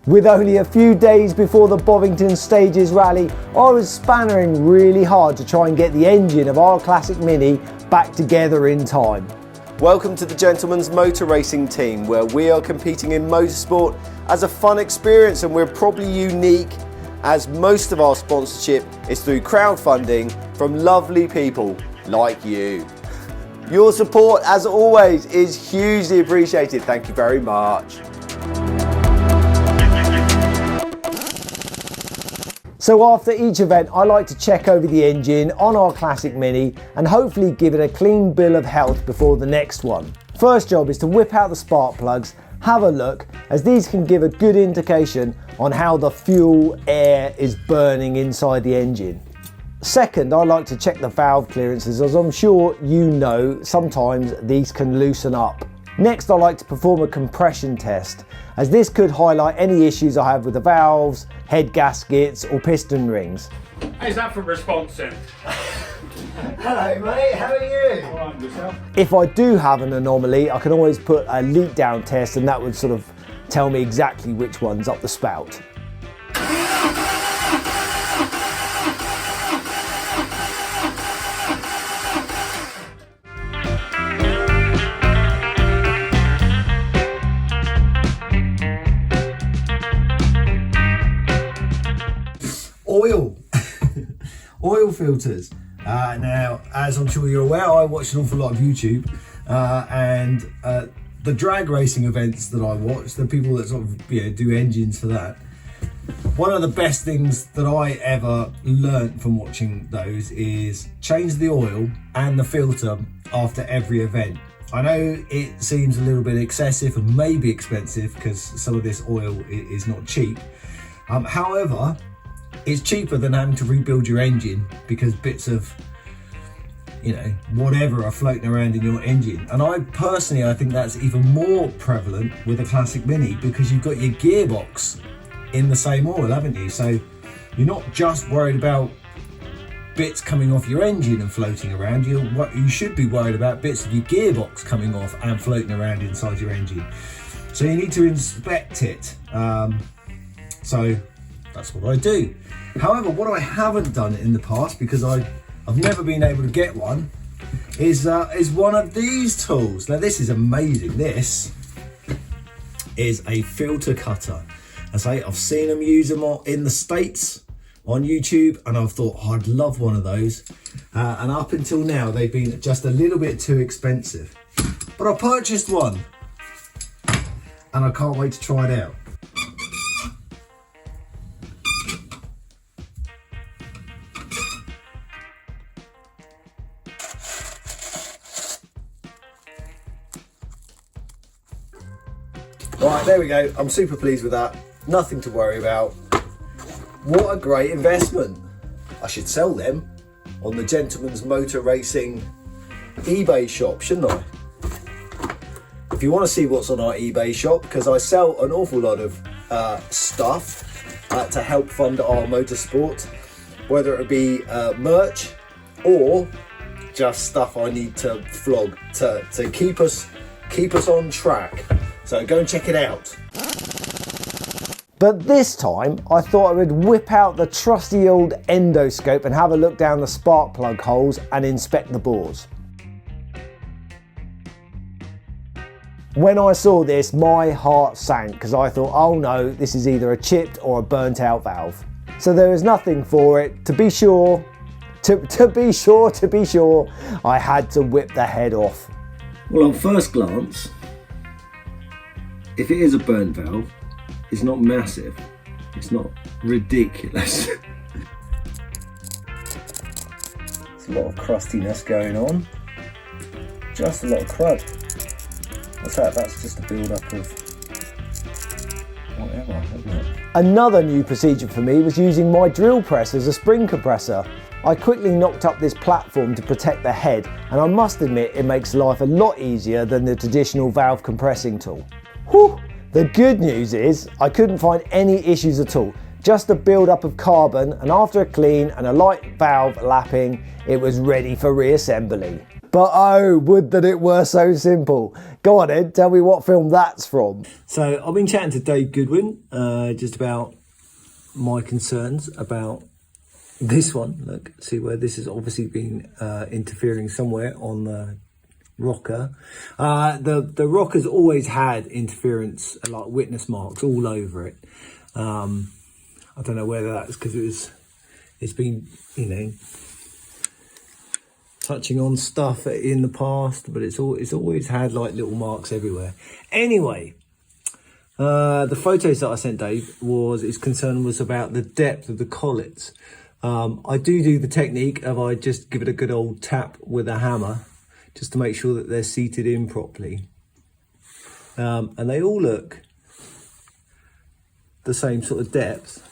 With only a few days before the Bovington Stages rally, I was spannering really hard to try and get the engine of our classic Mini back together in time. Welcome to the Gentleman's Motor Racing team, where we are competing in motorsport as a fun experience, and we're probably unique as most of our sponsorship is through crowdfunding from lovely people like you. Your support, as always, is hugely appreciated. Thank you very much. So after each event, I like to check over the engine on our classic Mini and hopefully give it a clean bill of health before the next one. First job is to whip out the spark plugs, have a look, as these can give a good indication on how the fuel air is burning inside the engine. Second, I like to check the valve clearances, as I'm sure you know sometimes these can loosen up. Next, I like to perform a compression test, as this could highlight any issues I have with the valves, head gaskets or piston rings. How's that for responsive? Hello mate, how are you? All right, yourself? If I do have an anomaly, I can always put a leak down test, and that would sort of tell me exactly which one's up the spout. Oil filters. Now, as I'm sure you're aware, I watch an awful lot of YouTube, and the drag racing events that I watch, the people that sort of do engines for that. One of the best things that I ever learnt from watching those is change the oil and the filter after every event. I know it seems a little bit excessive and maybe expensive because some of this oil is not cheap. However, it's cheaper than having to rebuild your engine because bits of, whatever are floating around in your engine. And I think that's even more prevalent with a classic Mini because you've got your gearbox in the same oil, haven't you? So you're not just worried about bits coming off your engine and floating around. You should be worried about bits of your gearbox coming off and floating around inside your engine. So you need to inspect it. So that's what I do. However, what I haven't done in the past, because I've never been able to get one, is one of these tools. Now this is amazing. This is a filter cutter. I've seen them use them in the States on YouTube, and I've thought, I'd love one of those. And up until now, they've been just a little bit too expensive. But I purchased one, and I can't wait to try it out. Right, there we go. I'm super pleased with that. Nothing to worry about. What a great investment. I should sell them on the Gentleman's Motor Racing eBay shop, shouldn't I? If you want to see what's on our eBay shop, because I sell an awful lot of stuff to help fund our motorsport, whether it be merch or just stuff I need to flog to keep us on track. So go and check it out. But this time, I thought I would whip out the trusty old endoscope and have a look down the spark plug holes and inspect the bores. When I saw this, my heart sank because I thought, oh no, this is either a chipped or a burnt out valve. So there was nothing for it. To be sure, I had to whip the head off. Well, on first glance, if it is a burnt valve, it's not massive. It's not ridiculous. There's a lot of crustiness going on. Just a lot of crud. What's that? That's just a build-up of whatever, isn't it? Another new procedure for me was using my drill press as a spring compressor. I quickly knocked up this platform to protect the head, and I must admit it makes life a lot easier than the traditional valve compressing tool. Whew! The good news is I couldn't find any issues at all. Just a build-up of carbon, and after a clean and a light valve lapping, it was ready for reassembly. But oh, would that it were so simple. Go on, Ed, tell me what film that's from. So I've been chatting to Dave Goodwin just about my concerns about this one. Look, see where this has obviously been interfering somewhere on the rocker. The rocker's always had interference, like witness marks all over it. I don't know whether that's because it's been, you know, touching on stuff in the past, but it's always had like little marks everywhere. Anyway, the photos that I sent Dave his concern was about the depth of the collets. I do the technique of I just give it a good old tap with a hammer just to make sure that they're seated in properly. And they all look the same sort of depth.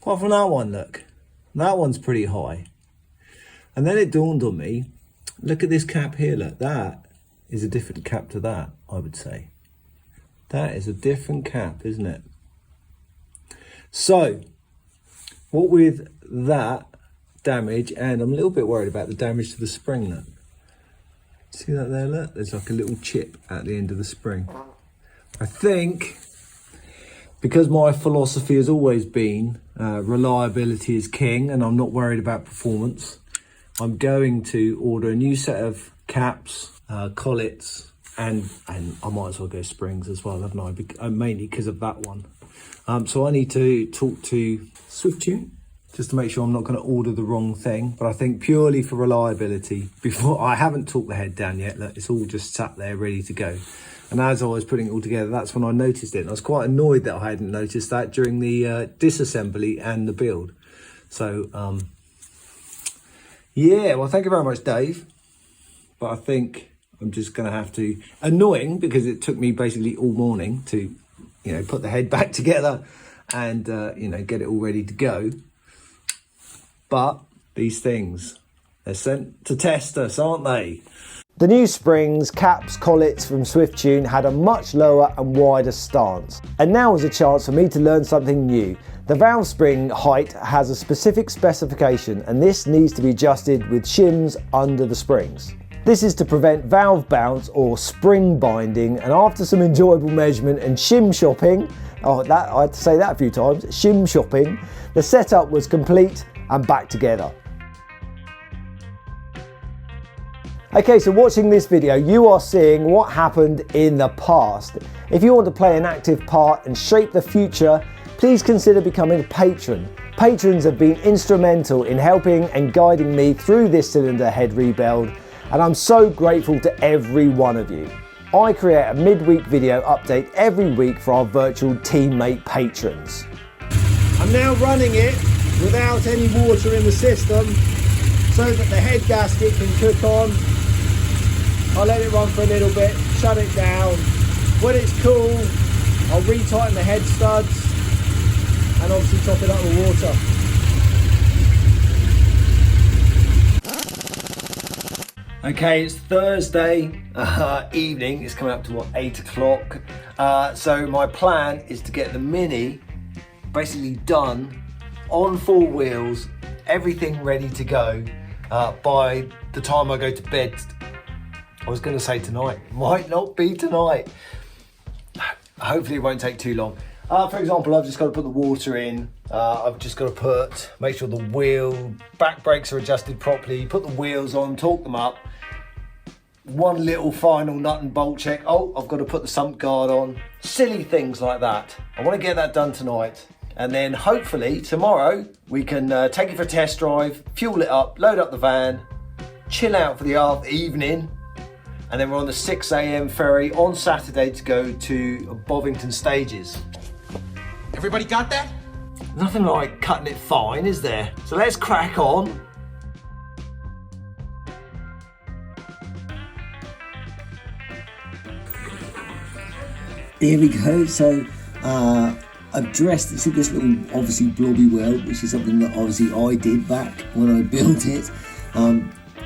Apart from that one, look. That one's pretty high. And then it dawned on me, look at this cap here, look. That is a different cap to that, I would say. That is a different cap, isn't it? So, what with that damage, and I'm a little bit worried about the damage to the spring, look. See that there, look? There's like a little chip at the end of the spring. I think, because my philosophy has always been reliability is king, and I'm not worried about performance, I'm going to order a new set of caps, collets, and I might as well go springs as well, haven't I? Mainly because of that one. So I need to talk to SWIFTUNE just to make sure I'm not going to order the wrong thing. But I think purely for reliability, before I haven't talked the head down yet, look, it's all just sat there ready to go. And as I was putting it all together, that's when I noticed it. And I was quite annoyed that I hadn't noticed that during the disassembly and the build. So, yeah, well, thank you very much, Dave. But I think I'm just going to have to, annoying because it took me basically all morning to, you know, put the head back together and, you know, get it all ready to go. But these things, they're sent to test us, aren't they? The new springs, caps, collets from SWIFTUNE had a much lower and wider stance. And now was a chance for me to learn something new. The valve spring height has a specific specification, and this needs to be adjusted with shims under the springs. This is to prevent valve bounce or spring binding, and after some enjoyable measurement and shim shopping, I had to say that a few times, shim shopping, the setup was complete and back together. Okay, so watching this video, you are seeing what happened in the past. If you want to play an active part and shape the future, please consider becoming a patron. Patrons have been instrumental in helping and guiding me through this cylinder head rebuild, and I'm so grateful to every one of you. I create a midweek video update every week for our virtual teammate patrons. I'm now running it without any water in the system so that the head gasket can cook on. I'll let it run for a little bit, shut it down. When it's cool, I'll retighten the head studs and obviously top it up with water. Okay, it's Thursday evening. It's coming up to what, 8 o'clock. So my plan is to get the Mini basically done on 4 wheels, everything ready to go by the time I go to bed. I was going to say tonight, might not be tonight. Hopefully it won't take too long. For example, I've just got to put the water in. I've just got to make sure the back brakes are adjusted properly, put the wheels on, torque them up. One little final nut and bolt check. Oh, I've got to put the sump guard on. Silly things like that. I want to get that done tonight. And then hopefully tomorrow we can take it for a test drive, fuel it up, load up the van, chill out for the evening. And then we're on the 6 a.m. ferry on Saturday to go to Bovington Stages. Everybody got that? Nothing like cutting it fine, is there? So let's crack on. Here we go. So I've dressed, you see this little obviously blobby weld, which is something that obviously I did back when I built it.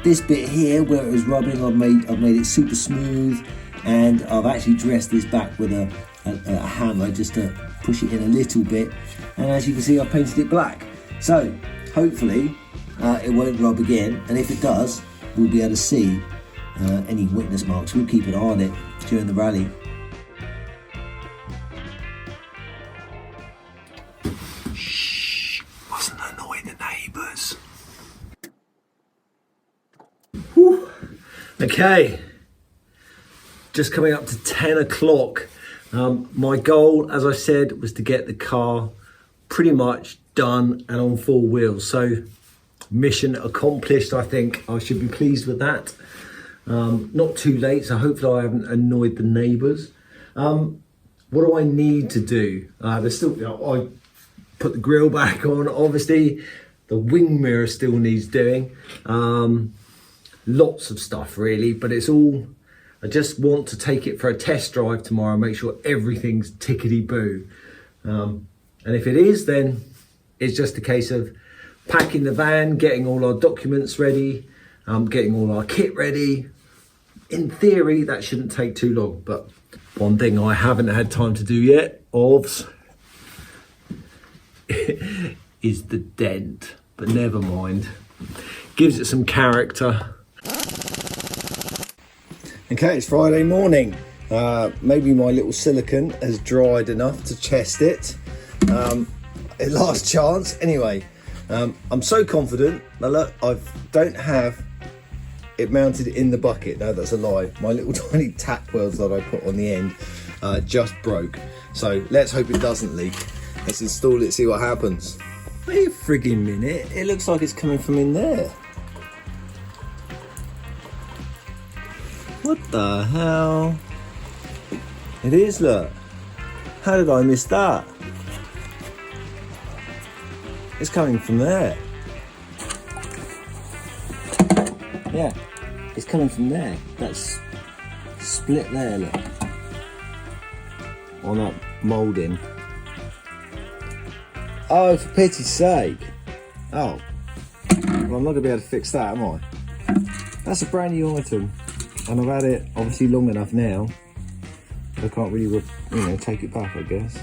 This bit here where it was rubbing, I've made it super smooth, and I've actually dressed this back with a a hammer just to push it in a little bit, and as you can see, I've painted it black. So hopefully it won't rub again, and if it does, we'll be able to see any witness marks. We'll keep an eye on it during the rally. Shh, mustn't annoy the neighbours. Okay, just coming up to 10 o'clock. My goal, as I said, was to get the car pretty much done and on four wheels. So mission accomplished. I think I should be pleased with that. Not too late, so hopefully I haven't annoyed the neighbours. What do I need to do? There's still, I put the grille back on. Obviously, the wing mirror still needs doing. Lots of stuff really, but it's all, I just want to take it for a test drive tomorrow, make sure everything's tickety-boo. And if it is, then it's just a case of packing the van, getting all our documents ready, getting all our kit ready. In theory, that shouldn't take too long, but one thing I haven't had time to do yet, is the dent, but never mind. Gives it some character. Okay, it's Friday morning. Maybe my little silicone has dried enough to test it. At last chance. Anyway, I'm so confident. Now look, I don't have it mounted in the bucket. No, that's a lie. My little tiny tack welds that I put on the end just broke. So let's hope it doesn't leak. Let's install it, see what happens. Wait a frigging minute. It looks like it's coming from in there. What the hell? It is, look. How did I miss that? It's coming from there. Yeah, it's coming from there. That's split there, look. On that moulding. Oh, for pity's sake. Oh. Well, I'm not going to be able to fix that, am I? That's a brand new item. And I've had it obviously long enough now. I can't really, take it back, I guess.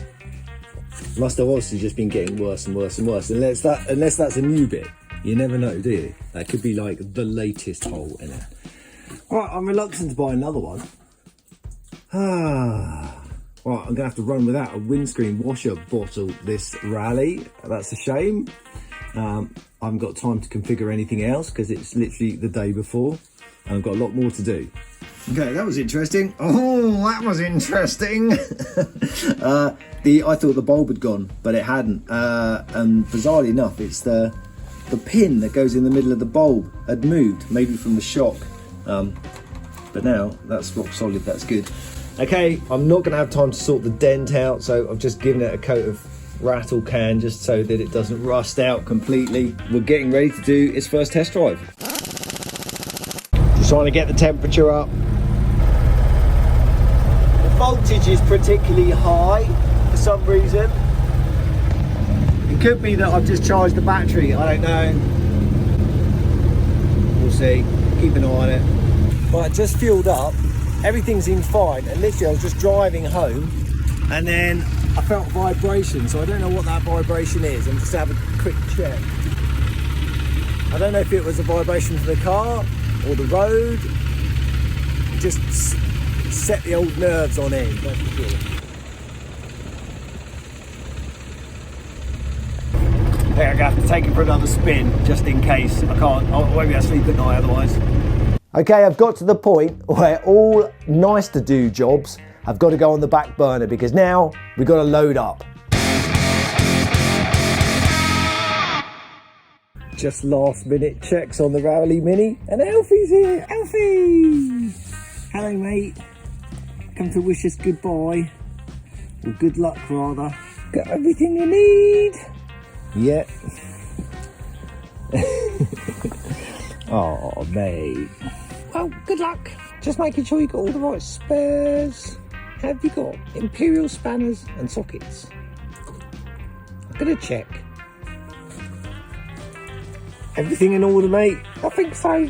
Must have obviously just been getting worse and worse and worse. Unless that's a new bit. You never know, do you? That could be like the latest hole in it. Right, I'm reluctant to buy another one. Right, I'm gonna have to run without a windscreen washer bottle this rally. That's a shame. I haven't got time to configure anything else because it's literally the day before. And I've got a lot more to do. Okay, that was interesting. Oh, that was interesting. I thought the bulb had gone, but it hadn't. And bizarrely enough, it's the pin that goes in the middle of the bulb had moved, maybe from the shock. But now that's rock solid, that's good. Okay, I'm not gonna have time to sort the dent out, so I've just given it a coat of rattle can just so that it doesn't rust out completely. We're getting ready to do its first test drive. Just trying to get the temperature up. The voltage is particularly high for some reason. It could be that I've just charged the battery, I don't know. We'll see, keep an eye on it. Right, just fueled up, everything seems fine, and literally I was just driving home and then I felt vibration, so I don't know what that vibration is. I'm just gonna have a quick check. I don't know if it was a vibration from the car or the road. It just set the old nerves on edge, that's for sure. I think I'm gonna have to take it for another spin just in case. I won't be able to sleep at night otherwise. Okay, I've got to the point where all nice to do jobs have got to go on the back burner because now we've got to load up. Just last minute checks on the Rally Mini and Alfie's here. Alfie! Hello mate. Come to wish us goodbye. Or good luck rather. Got everything you need. Yeah. Oh mate. Well, good luck. Just making sure you got all the right spares. Have you got Imperial spanners and sockets? I'm gonna check. Everything in order, mate? I think so.